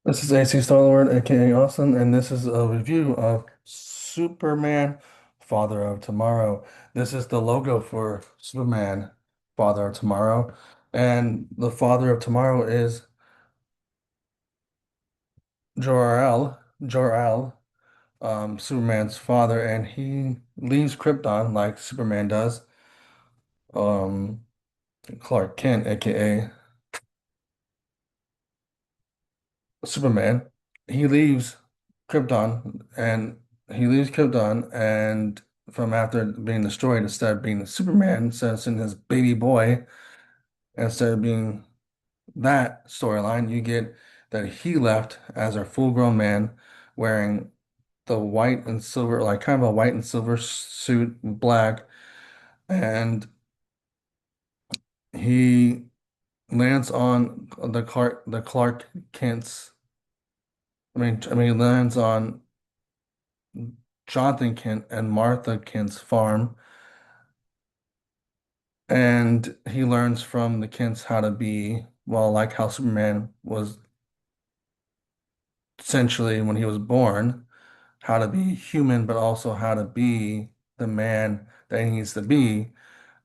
This is AC Star-Lord, aka Austin, and this is a review of Superman, Father of Tomorrow. This is the logo for Superman, Father of Tomorrow, and the Father of Tomorrow is Jor-El, Superman's father, and he leaves Krypton like Superman does. Um, Clark Kent, aka Superman, he leaves Krypton and he leaves Krypton and from after being destroyed, instead of being Superman, instead of sending his baby boy, instead of being that storyline, you get that he left as a full-grown man wearing the white and silver, like kind of a white and silver suit, black, and he lands on the Clark Kent's. He lands on Jonathan Kent and Martha Kent's farm, and he learns from the Kents how to be, well, like how Superman was essentially when he was born, how to be human, but also how to be the man that he needs to be.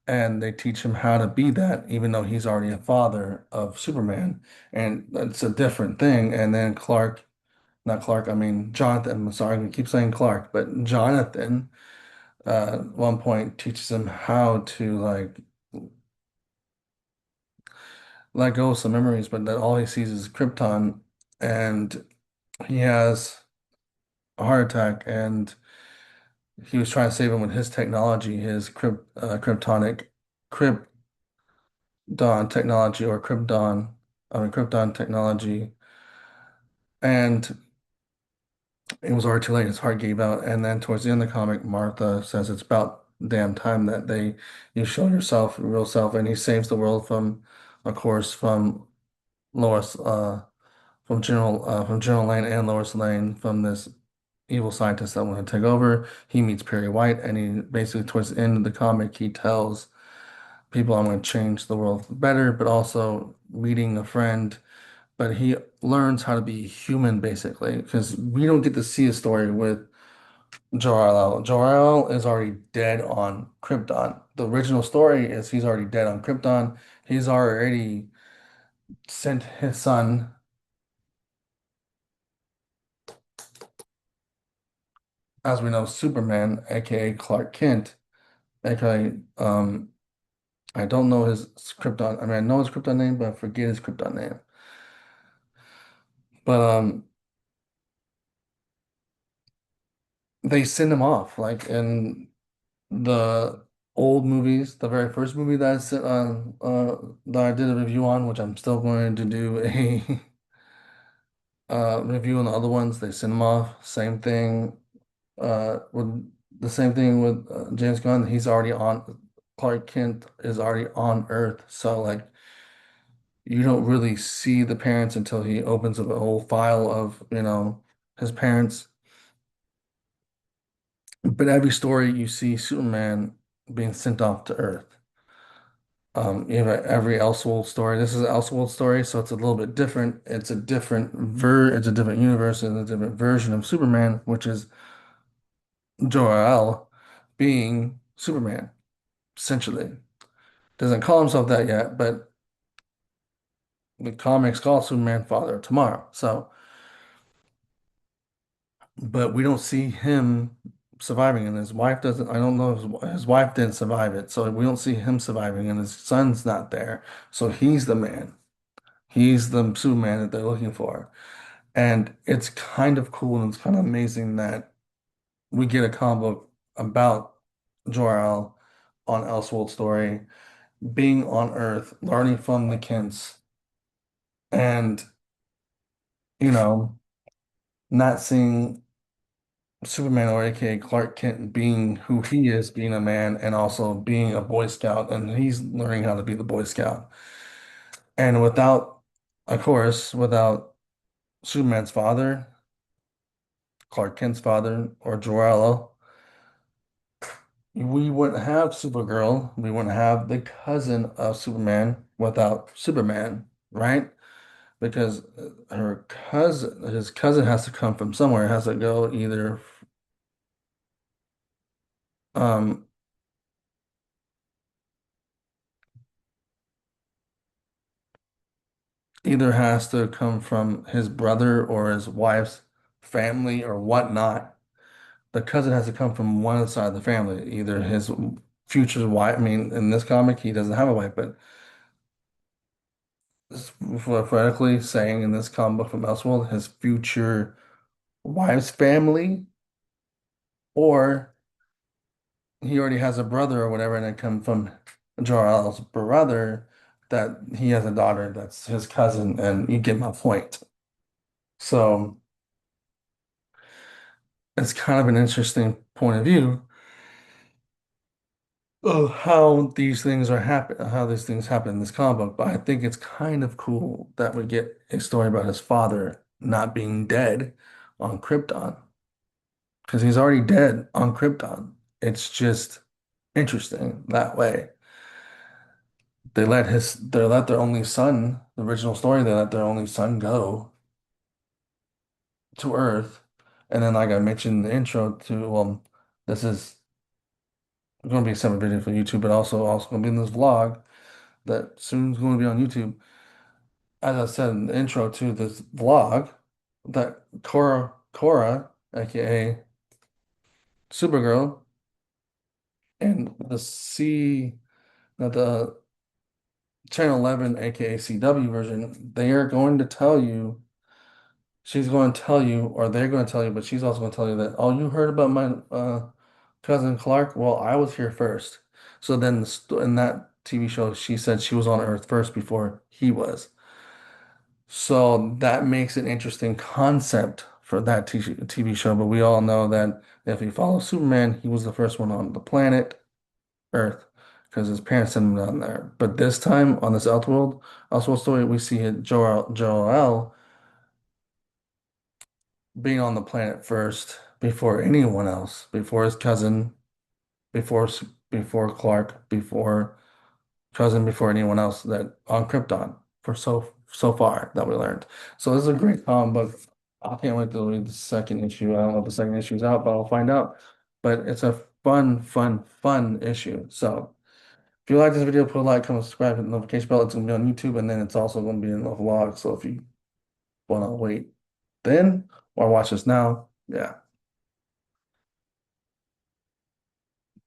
And they teach him how to be that, even though he's already a father of Superman. And that's a different thing. And then not Clark, I mean, Jonathan, I'm sorry, I keep saying Clark, but Jonathan at one point teaches him how to like let go of some memories, but that all he sees is Krypton, and he has a heart attack, and he was trying to save him with his technology, his Krypton technology, or Krypton technology, and it was already too late. His heart gave out, and then towards the end of the comic, Martha says it's about damn time that you show yourself, your real self, and he saves the world from, of course, from Lois, from General Lane and Lois Lane, from this evil scientist that want to take over. He meets Perry White, and he basically towards the end of the comic, he tells people, "I'm going to change the world for better," but also meeting a friend. But he learns how to be human basically, because we don't get to see a story with Jor-El. Jor-El is already dead on Krypton. The original story is he's already dead on Krypton. He's already sent his son, as we know, Superman, aka Clark Kent, aka I don't know his Krypton. I mean, I know his Krypton name, but I forget his Krypton name. But they send him off like in the old movies. The very first movie that I did a review on, which I'm still going to do a review on the other ones. They send him off. Same thing with the same thing with James Gunn. He's already on. Clark Kent is already on Earth, so like you don't really see the parents until he opens up a whole file of, his parents. But every story you see Superman being sent off to Earth. You have every Elseworld story. This is an Elseworld story, so it's a little bit different. It's a different universe and a different version of Superman, which is Jor-El being Superman, essentially. Doesn't call himself that yet, but the comics call Superman Father of Tomorrow. So but we don't see him surviving, and his wife doesn't. I don't know if his wife didn't survive it, so we don't see him surviving, and his son's not there. So he's the man. He's the Superman that they're looking for. And it's kind of cool and it's kind of amazing that we get a comic book about Jor-El on Elseworld Story, being on Earth, learning from the Kents, and, you know, not seeing Superman, or aka Clark Kent, being who he is, being a man, and also being a Boy Scout, and he's learning how to be the Boy Scout. And without Superman's father, Clark Kent's father, or Jor-El, we wouldn't have Supergirl. We wouldn't have the cousin of Superman without Superman, right? because his cousin has to come from somewhere. It has to go um, either has to come from his brother or his wife's family or whatnot. The cousin has to come from one side of the family, either his future wife. I mean, in this comic, he doesn't have a wife, but phonetically saying in this comic book from Elseworld, his future wife's family, or he already has a brother or whatever, and it come from Jor-El's brother that he has a daughter that's his cousin, and you get my point. So it's kind of an interesting point of view of how these things happen in this comic book. But I think it's kind of cool that we get a story about his father not being dead on Krypton because he's already dead on Krypton. It's just interesting that way. They let their only son, the original story, they let their only son go to Earth. And then like I mentioned in the intro to this is going to be a separate video for YouTube, but also going to be in this vlog that soon is going to be on YouTube. As I said in the intro to this vlog, that Cora, aka Supergirl, and the Channel 11, aka CW version, they are going to tell you, she's going to tell you, or they're going to tell you, but she's also going to tell you that, oh, you heard about my cousin Clark? Well, I was here first. So then in that TV show, she said she was on Earth first before he was. So that makes an interesting concept for that TV show. But we all know that if you follow Superman, he was the first one on the planet Earth because his parents sent him down there. But this time on this Elseworld story, we see Jor-El being on the planet first before anyone else, before his cousin, before before Clark, before cousin, before anyone else that on Krypton for so far that we learned. So this is a great comic book. I can't wait to read the second issue. I don't know if the second issue is out, but I'll find out. But it's a fun issue. So if you like this video, put a like, comment, subscribe, hit the notification bell. It's gonna be on YouTube, and then it's also gonna be in the vlog. So if you wanna wait then or watch this now, yeah,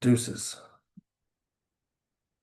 deuces.